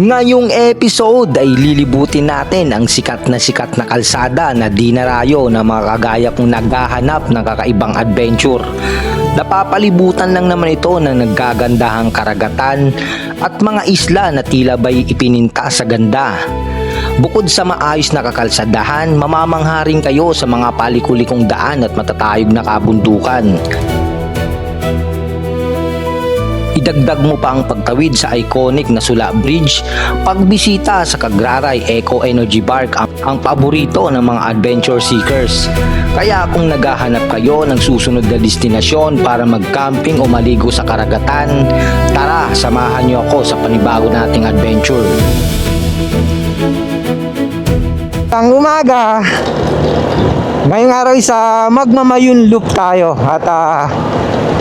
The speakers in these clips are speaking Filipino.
Ngayong episode ay lilibutin natin ang sikat na kalsada na dinarayo na mga kagaya kong naghahanap ng kakaibang adventure. Napapalibutan lang naman ito ng naggagandahang karagatan at mga isla na tila ba'y ipininta sa ganda. Bukod sa maayos na kakalsadahan, mamamangha rin kayo sa mga palikulikong daan at matatayog na kabundukan. Idagdag mo pa ang pagtawid sa iconic na Sula Bridge, pagbisita sa Cagraray Eco Energy Park ang paborito ng mga adventure seekers. Kaya kung naghahanap kayo ng susunod na destinasyon para mag-camping o maligo sa karagatan, tara, samahan niyo ako sa panibago nating adventure. Ang umaga, ngayong araw sa Magmamayun Loop tayo at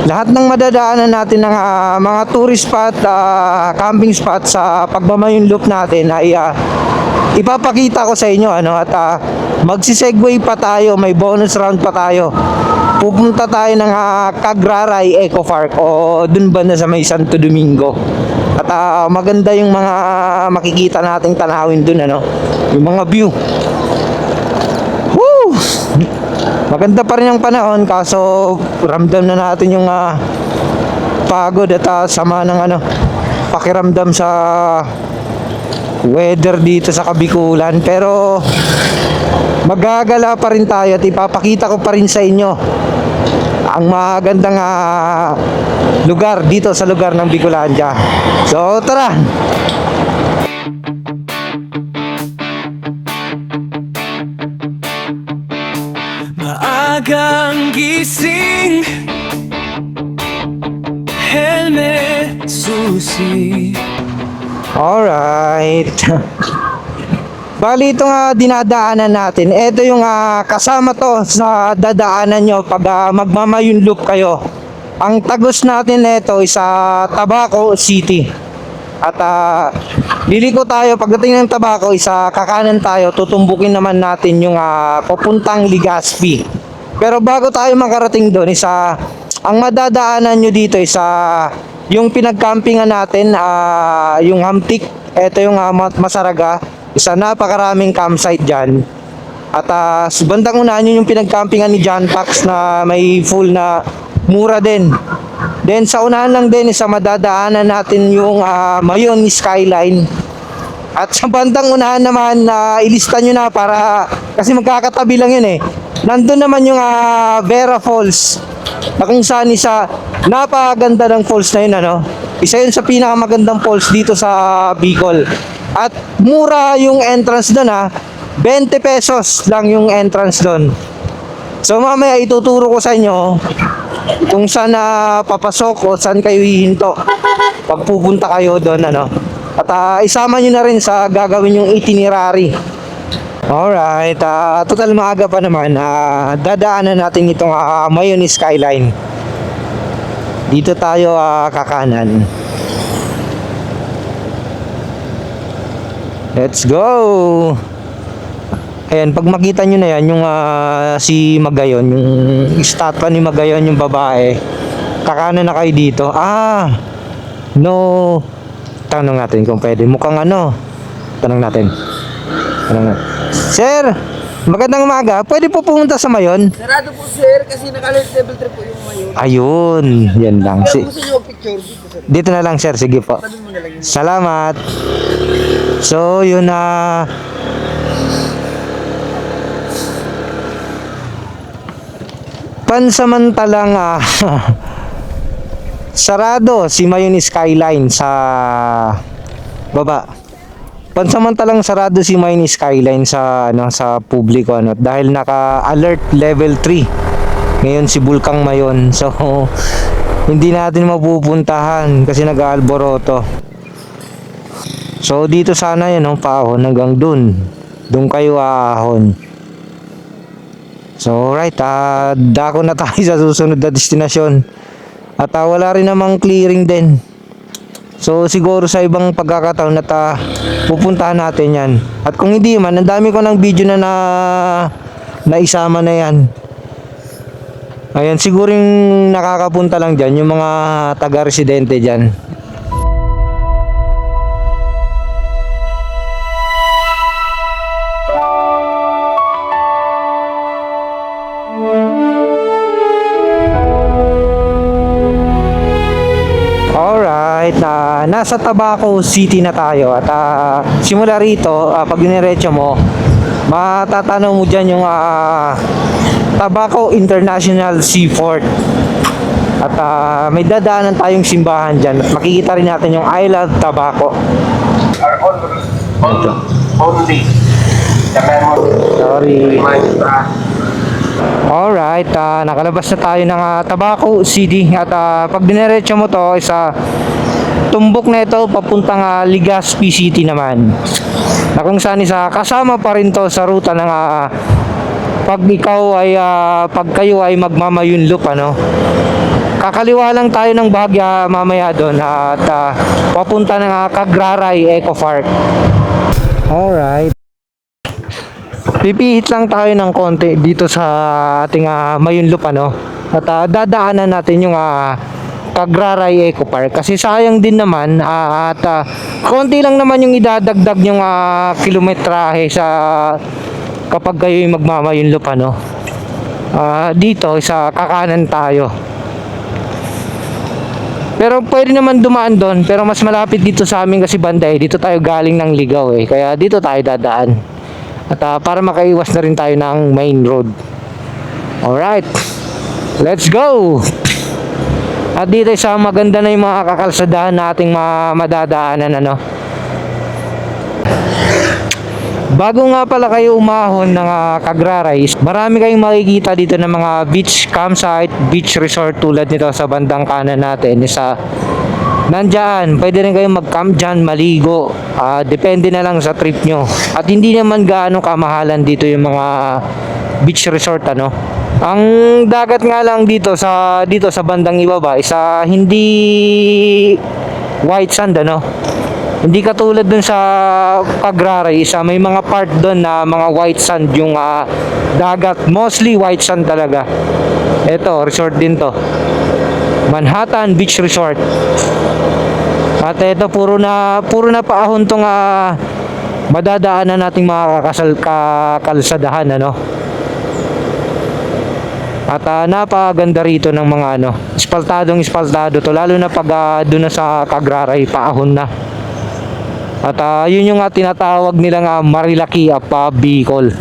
lahat ng madadaanan natin ng mga tourist spot, camping spot sa Pagmamayun Loop natin ay ipapakita ko sa inyo at magsisegue pa tayo, may bonus round pa tayo. Pupunta tayo ng Cagraray Eco Park o dun ba na sa may Santo Domingo. At maganda yung mga makikita nating tanawin dun, yung mga view. Woo! Maganda pa rin ang panahon, kaso ramdam na natin yung pagod at sama ng pakiramdam sa weather dito sa Kabikulan. Pero magagala pa rin tayo at ipapakita ko pa rin sa inyo ang magandang lugar dito sa lugar ng Bicolandia. So tara! Maagang gising, helmet, susi. Alright. Bali itong dinadaanan natin, ito yung kasama to sa dadaanan nyo pag Magmamayun Loop kayo. Ang tagos natin nito is sa Tabaco City. At liliko tayo, pagdating ng Tabaco is kakanan tayo, tutumbukin naman natin yung papuntang Legazpi. Pero bago tayo makarating doon is ang madadaanan nyo dito is yung pinagcampingan natin, yung Hamtik. Ito yung Masaraga. Isa napakaraming campsite dyan. At bandang unahan yun yung pinagcampingan ni John Pax na may full na mura din. Then sa unahan lang din isa madadaanan natin yung Mayon Skyline. At sa bandang unahan naman ilista nyo na para kasi magkakatabi lang yun Nandun naman yung Vera Falls na kung saan isa napaganda ng falls na yun Isa yun sa pinakamagandang falls dito sa Bicol. At mura yung entrance doon 20 pesos lang yung entrance doon. So mamaya ituturo ko sa inyo kung saan papasok o saan kayo hihinto pag pupunta kayo doon At isama nyo na rin sa gagawin yung itinerary. Alright, total maaga pa naman. Dadaanan natin itong Mayon Skyline. Dito tayo kakanan. Let's go! Ayan, pag makita nyo na yan, yung si Magayon, yung statwa ni Magayon, yung babae, kakanan na kayo dito. No. Tanong natin kung pwede. Mukhang Tanong natin. Sir, magandang umaga. Pwede po pumunta sa Mayon? Sarado po sir, kasi naka-alert level 3 po yung Mayon. Ayun, yan lang. Pero gusto nyo picture dito sir. Dito na lang sir, sige po. Tabi mo na lang yun. Salamat. So, yun pansamantalang sarado si Mayon Skyline sa baba. Pansamantalang sarado si Mayon Skyline sa sa publiko dahil naka-alert level 3. Ngayon si Bulkang Mayon. So hindi natin mapupuntahan kasi nag-aalboroto. So dito sana paahon hanggang dun. Doon kayo ahon. So right, dako na tayo sa susunod na destinasyon. At wala rin namang clearing din. So siguro sa ibang pagkakataon at pupuntahan natin yan. At kung hindi man, ang dami ko ng video na naisama na yan. Ayan, siguro yung nakakapunta lang dyan, yung mga taga-residente dyan. nasa Tabaco City na tayo at simula rito, pag diniretso mo, matatanaw mo dyan yung Tabaco International Seaport. At may dadaanan tayong simbahan dyan at makikita rin natin yung I Love Tabaco. Are only the memory Sorry. reminds us. Alright, nakalabas na tayo ng Tabaco City at pag diniretso mo to isa tumbok na ito papuntang Legazpi City naman, na kung saan isa kasama pa rin to sa ruta ng pag kayo ay magmamayunlop, ano. Kakaliwa lang tayo ng bahagya mamaya doon at papunta ng Cagraray Eco Park. Alright, pipihit lang tayo ng konti dito sa ating Mayunlop, ano. At dadaanan natin yung Cagraray Eco Park kasi sayang din naman at konti lang naman yung idadagdag yung kilometrahe sa kapag kayo magmamayunlop, ano. Dito sa kakanan tayo, pero pwede naman dumaan doon, pero mas malapit dito sa amin kasi banda dito tayo galing ng Ligaw kaya dito tayo dadaan at para makaiwas na rin tayo ng main road. Alright, let's go. At dito sa maganda na yung mga kakalsadahan nating madadaanan, ano. Bago nga pala kayo umahon ng Cagraray, marami kayong makikita dito ng mga beach campsite, beach resort tulad nito sa bandang kanan natin. Nandyan, pwede rin kayong mag-camp dyan, maligo. Depende na lang sa trip nyo. At hindi naman gaano kamahalan dito yung mga beach resort, ano. Ang dagat nga lang dito sa bandang ibaba isa hindi white sand, ano. Hindi katulad dun sa Cagraray, may mga part dun na mga white sand yung dagat, mostly white sand talaga. Ito, resort din to, Manhattan Beach Resort. At ito puro na paahon tong madadaanan nating mga kakalsadahan, ano. At napaganda rito ng mga espaltado to, lalo na pag doon na sa Cagraray, paahon na. At yun yung tinatawag nilang Marilaki Bicol.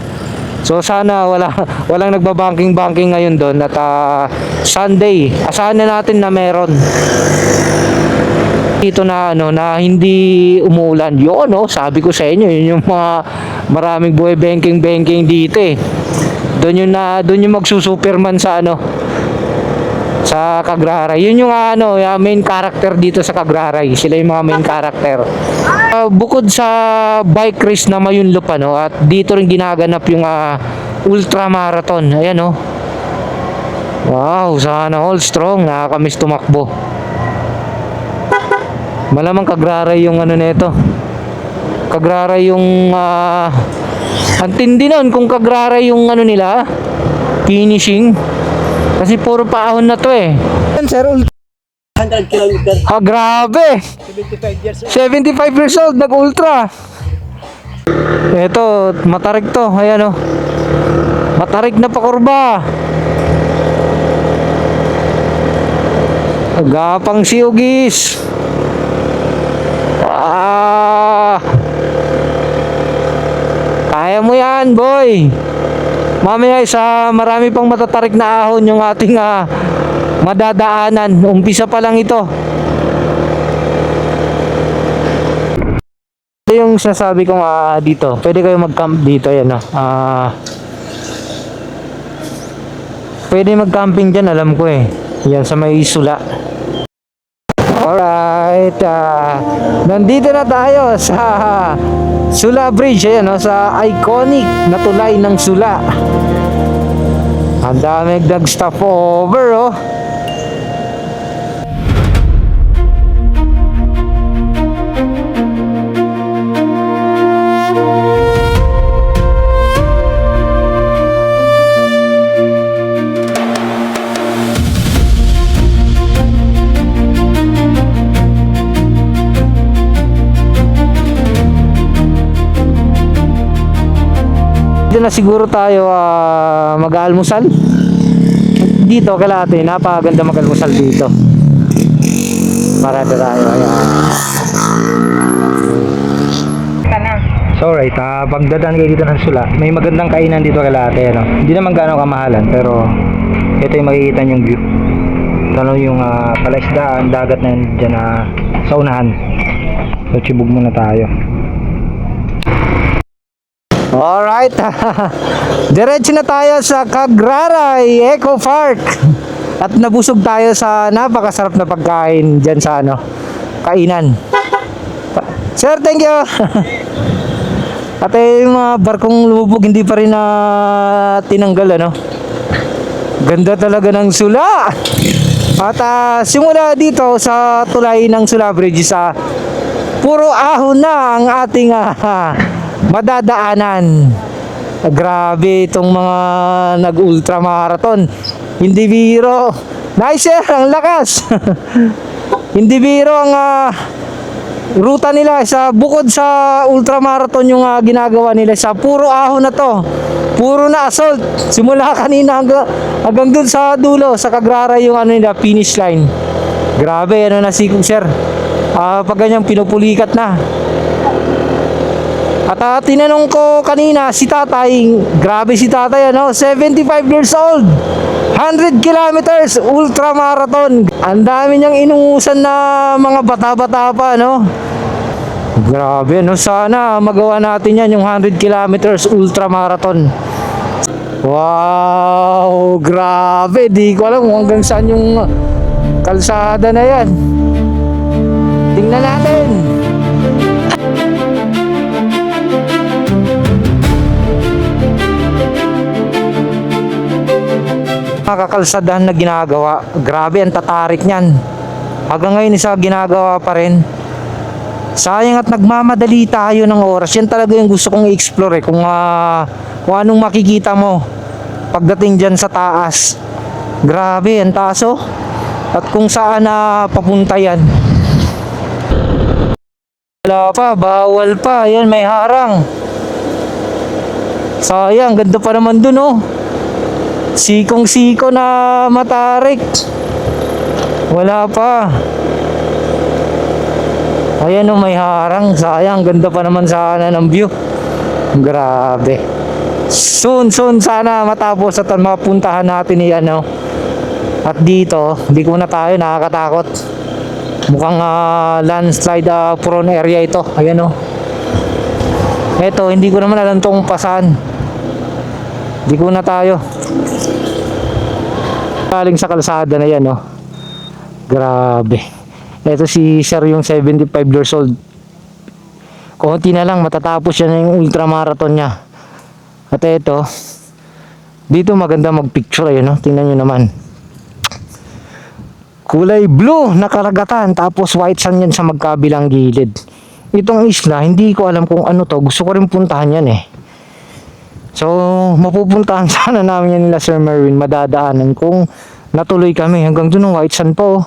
So sana walang nagbabanking ngayon doon at Sunday asahan na natin na meron dito na na hindi umuulan. Yun, sabi ko sa inyo, yun yung mga maraming buhay banking dito Doon yung magsusuperman sa sa Cagraray. Yun yung yung main character dito sa Cagraray. Sila yung mga main character. Bukod sa bike race na Mayunlop, at dito rin ginaganap yung ultra marathon. Ayan, wow, sana all strong. Nakakamiss tumakbo. Malamang Cagraray yung nito. Cagraray yung ang tindi nun kung Cagraray yung nila finishing. Kasi puro paahon na to Sir, 100 kilometer. Grabe. 75 years old, nag-ultra. Ito, matarik to. Ayan, matarik na pakurba. Gapang siugis. Kaya mo yan, boy. Mamaya marami pang matatarik na ahon yung ating madadaanan. Umpisa pa lang ito. Ito yung sinasabi kong dito. Pwede kayo mag-camp dito. Yan, pwede mag-camping dyan, alam ko Yan sa may Sula. Alright. Nandito na tayo sa Sula Bridge. Ayan, sa iconic na tulay ng Sula. Ang dami nag-stop over, Dito na siguro tayo mag-almusal. Dito kailangan napakaganda mag-almusal dito. Para tayo. Ayan. So right, pagdadaan kayo dito ng Sula, may magandang kainan dito kay ate, ano? Hindi naman gano'ng kamahalan, pero ito yung makikita yung view. Ano yung palaisdaan, dagat na yun dyan sa unahan. So chibog muna tayo. Alright, diretso na tayo sa Cagraray Eco Park. At nabusog tayo sa napakasarap na pagkain dyan sa kainan. Sir, thank you. At yung mga barkong lumubog hindi pa rin tinanggal, ano? Ganda talaga ng Sula. At simula dito sa tulay ng Sula Bridge puro ahon na ang ating madadaanan. Grabe itong mga nag-ultramarathon. Hindi biro. Nice, sir, ang lakas. Hindi biro ang ruta nila bukod sa ultramarathon yung ginagawa nila puro ahon na to, puro na assault simula kanina hanggang dun sa dulo sa Cagraray yung nila finish line. Grabe na sikog, sir. Pag ganyan pinupulikat na. At tinanong ko kanina si tatay, grabe si tatay, 75 years old, 100 kilometers ultramarathon. Ang dami niyang inuusan na mga bata-bata pa, Grabe, sana magawa natin yan, yung 100 kilometers ultramarathon. Wow, grabe, di ko alam kung hanggang saan yung kalsada na yan. Tingnan natin. Kakalsadahan na ginagawa, grabe ang tatarik niyan. Hanggang ngayon isa ginagawa pa rin. Sayang at nagmamadali tayo ng oras. Yan talaga yung gusto kong i-explore, kung anong makikita mo pagdating dyan sa taas. Grabe ang taas, at kung saan papunta yan. Wala pa, bawal pa. Yan, may harang. Sayang, ganda pa naman dun, sikong-siko na matarik. Wala pa. Ayan, may harang. Sayang, ganda pa naman sana ng view. Grabe. Soon sana matapos at mapuntahan natin yan, At dito, hindi ko na tayo nakakatakot. Mukhang landslide prone area ito. Ayan, Ito, hindi ko naman alam itong pasan. Hindi ko na tayo. Galing sa kalsada na yan, Grabe. Ito si sir yung 75 years old. Konti na lang matatapos yan yung ultramarathon niya. At ito, dito maganda magpicture, tingnan nyo naman. Kulay blue na karagatan, tapos white sand yan sa magkabilang gilid. Itong isla, hindi ko alam kung ano to. Gusto ko rin puntahan yan, So, mapupuntahan sana namin yan nila Sir Merwin, madadaanan kung natuloy kami. Hanggang doon ng white sand po.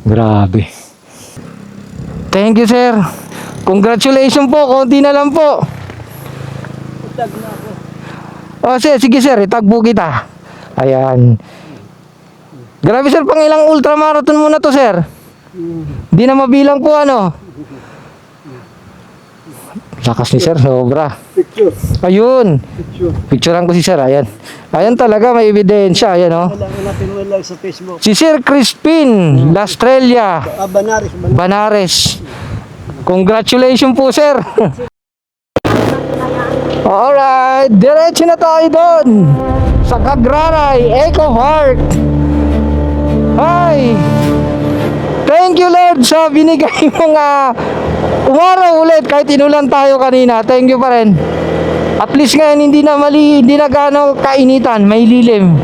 Grabe. Thank you, sir. Congratulations po, konti na lang po. Sige sir, itagbo kita. Ayan. Grabe, sir, pang ilang ultramarathon muna to, sir? Di na mabilang po, Lakas ni sir, sobra. Picture. Ayun. Picturean ko si sir, ayan. Ayan talaga, may ebidensya, ayan, Kailangan natin wala sa Facebook. Si Sir Crispin Lastrella Banares. Banares. Congratulations po, sir. Alright, diretso na tayo doon sa Cagraray Eco Park. Hi. Thank you, Lord, sa binigay mong umaraw ulit kahit inulan tayo kanina. Thank you pa rin. At least ngayon hindi na gaano kainitan, may lilim.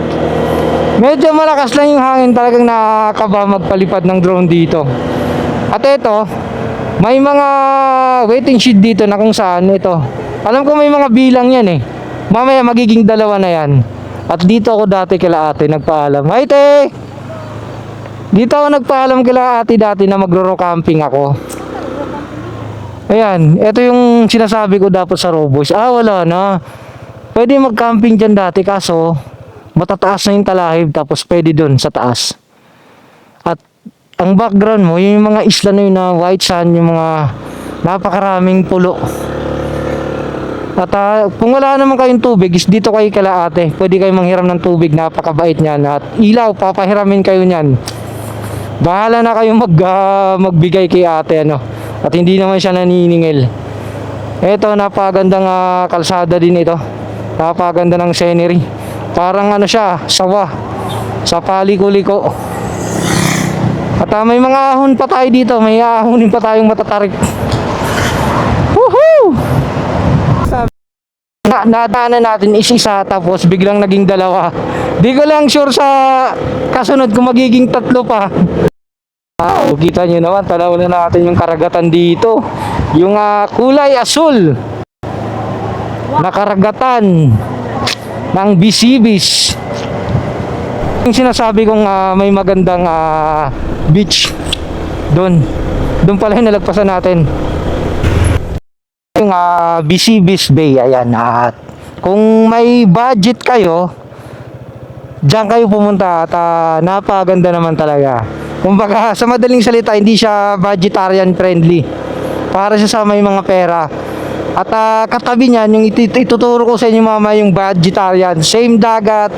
Medyo malakas lang yung hangin, talagang nakakaba magpalipad ng drone dito. At ito, may mga waiting shed dito na kung saan ito. Alam ko may mga bilang yan, Mamaya magiging 2 na yan. At dito ako dati kila ate nagpaalam. Hi, te! Dito ako nagpaalam kila ate dati na magro-rock camping ako. Ayan, ito yung sinasabi ko dapat sa Roboys. Wala na. Pwede mag-camping dyan dati, kaso matataas na yung talahib, tapos pwede dun sa taas. At ang background mo, yung mga isla na yun na white sand, yung mga napakaraming pulo. At kung wala naman kayong tubig, is dito kayo kala ate. Pwede kayong manghiram ng tubig, napakabait niyan. At ilaw, papahiramin kayo niyan. Bahala na kayong magbigay kay ate, ano. At hindi naman siya naniningil. Ito, napakagandang kalsada din ito. Napakaganda ng scenery. Parang ano siya, sawa. Sa paliko-liko. At may mga ahon pa tayo dito. May ahonin pa tayong matatarik. Woohoo! Nadaanan natin isa, tapos biglang naging dalawa. Di ko lang sure sa kasunod kung magiging tatlo pa. Kita nyo naman, tanaw na natin yung karagatan dito. Yung kulay asul na karagatan ng Bisibis. Yung sinasabi kong may magandang beach doon pala yung nalagpasan natin, yung Bisibis Bay. Ayan, at kung may budget kayo, diyan kayo pumunta. At napaganda naman talaga. Kumbaga, sa madaling salita, hindi siya vegetarian friendly, para siya sa may mga pera. At katabi niyan, yung ituturo ko sa inyo mama, yung vegetarian, same dagat,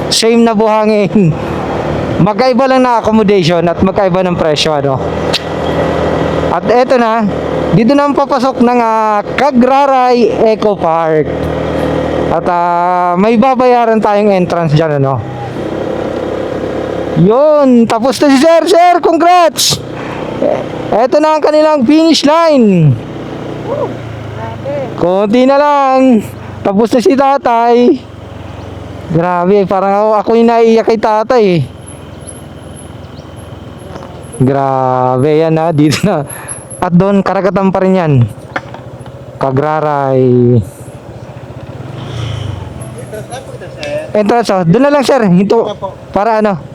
same na buhangin. Magkaiba lang na accommodation at magkaiba ng presyo, ano. At eto na, dito na papasok ng Cagraray Eco Park. At may babayaran tayong entrance dyan, ano. Yun, tapos na si Sir. Sir, congrats! Eto na ang kanilang finish line. Konti na lang. Tapos na si tatay. Grabe, parang ako yung naiiyak kay tatay. Grabe yan dito na. At doon, karagatan pa rin yan. Cagraray. Entrance, doon na lang sir. Hinto, para ano.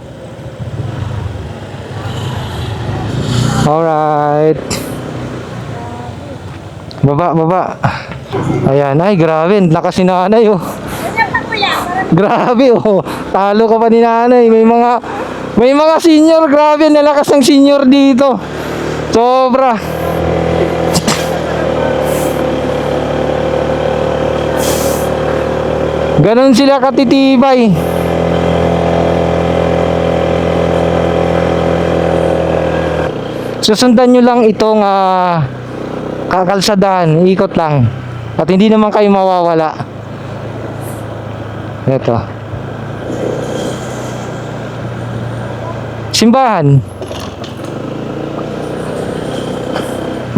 Alright. Baba. Ayan, ay grabe, lakas ni nanay oh. Grabe oh, talo ka pa ni nanay. May mga senior, grabe, nalakas ng senior dito. Sobra. Ganon sila katitibay. Susundan nyo lang itong kakalsadahan, ikot lang. At hindi naman kayo mawawala. Ito. Simbahan.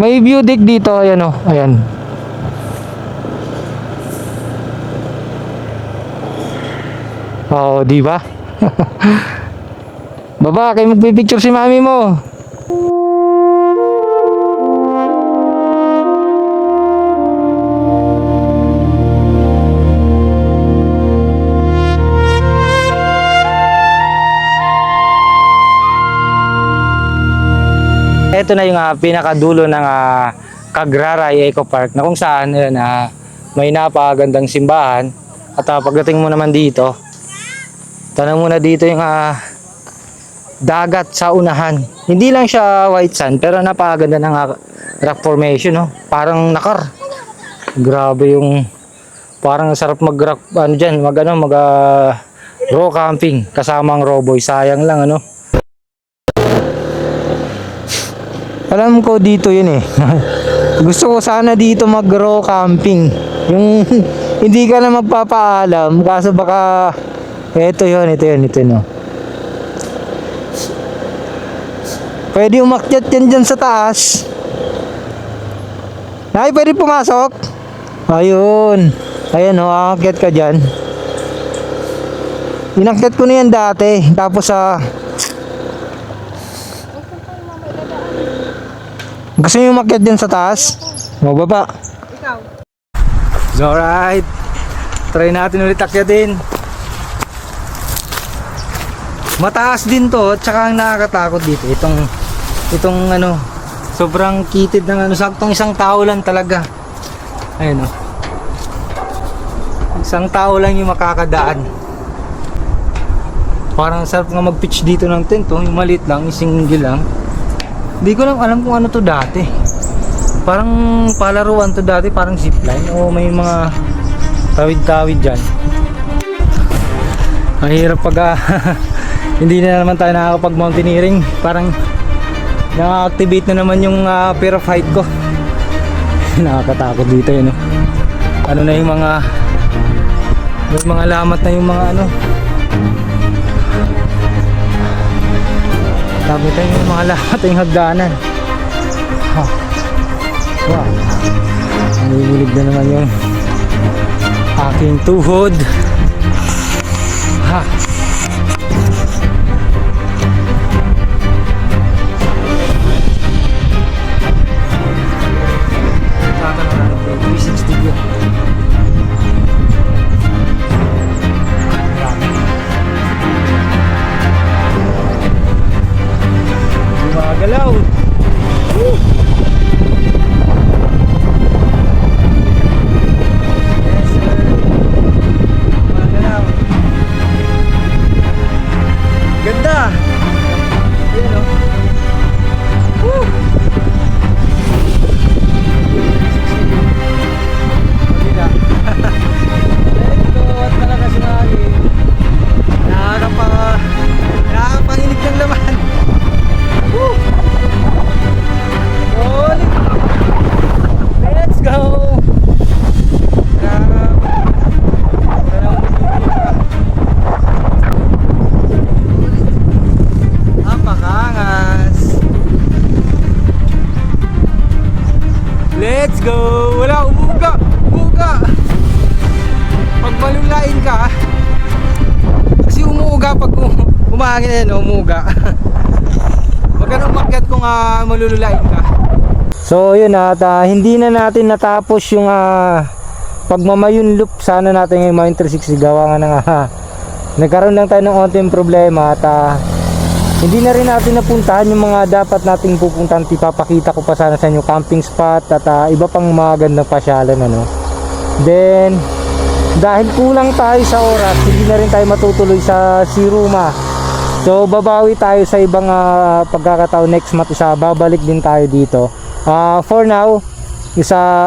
May view deck dito, ayan o, ayan. Oh, di ba? Baba, kayo magpipicture si mami mo. Ito na yung pinakadulo ng Cagraray Eco Park, na kung saan may napakagandang simbahan. At pagdating mo naman dito, tanong mo na dito yung dagat sa unahan. Hindi lang siya white sand, pero napakaganda ng rock formation, no? Parang nakar. Grabe yung parang sarap mag-rock row camping kasama ang rowboy. Sayang lang, ano. Alam ko dito yun eh. Gusto ko sana dito mag-row camping. Yung hindi ka na magpapaalam, kaso baka ito yun. No. Pwede umakyat yan dyan sa taas. Ay, pwede pumasok. Ayun. Ayan o, aakyat ka dyan. Inakyat ko na yan dati. Tapos gusto nyo umakyat dyan sa taas? O, baba. So, alright. Try natin ulit akyatin. Mataas din to, tsaka ang nakakatakot dito. Itong ano, sobrang kitid ng ano, saktong isang tao lang talaga. Ayun o. Isang tao lang yung makakadaan. Parang sarap nga mag-pitch dito ng tent, oh. Yung maliit lang, yung single lang. Hindi ko lang alam kung ano to dati. Parang palaruan to dati, parang zipline o may mga tawid-tawid dyan. Ang hirap pag hindi na naman tayo nakakapag mountaineering. Parang na-activate na naman yung fear of height ko. Nakakatakot dito yun, ano na yung mga lamat na yung mga ano. Sabi tayo yung mga lamat yung hagdanan. Wow, nangigilig na naman yung aking tuhod. Ha. Saka na 360 yun. Gumagalaw. Woo! Ganda! Ayan o. Woo! Maganda. Let's go! At malakas yung hangin. Nakakapanginig ng laman. Woo! Solid! Let's go! Let's go! Wala, umuga! Umuga! Pag malulain ka, kasi umuuga pag umahangin na umuga. Wag ka nang umakyat kung malululain ka. So yun at hindi na natin natapos yung pagmamayon loop. Sana natin yung Mount 360 gawa nga na nga nagkaroon lang tayo ng konting problema at hindi na rin natin napuntahan yung mga dapat nating pupuntahan. Ipapakita ko pa sana sa inyo camping spot at iba pang mga gandang pasyalan, ano. Then dahil kulang tayo sa oras, hindi na rin tayo matutuloy sa Siruma. So babawi tayo sa ibang pagkakataon. Next month babalik din tayo dito. For now,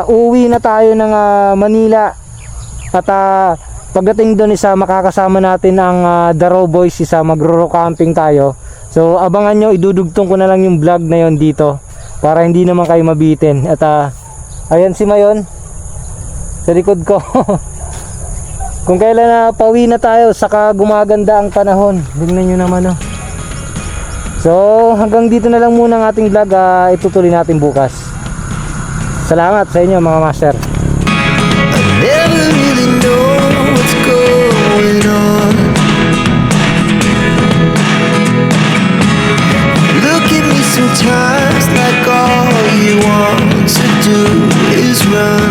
uuwi na tayo ng Manila. At pagdating doon makakasama natin ang Daro Boys, magro-rock camping tayo. So abangan nyo, idudugtong ko na lang yung vlog na yon dito para hindi naman kayo mabitin. At ayan si Mayon sa likod ko. Kung kailan na pauwi na tayo, saka gumaganda ang panahon. Tingnan nyo naman, oh. So hanggang dito na lang muna ang ating vlog. Itutuloy natin bukas. Salamat sa inyo mga master. Never really know what's going on. Look at me sometimes like all you want to do is run.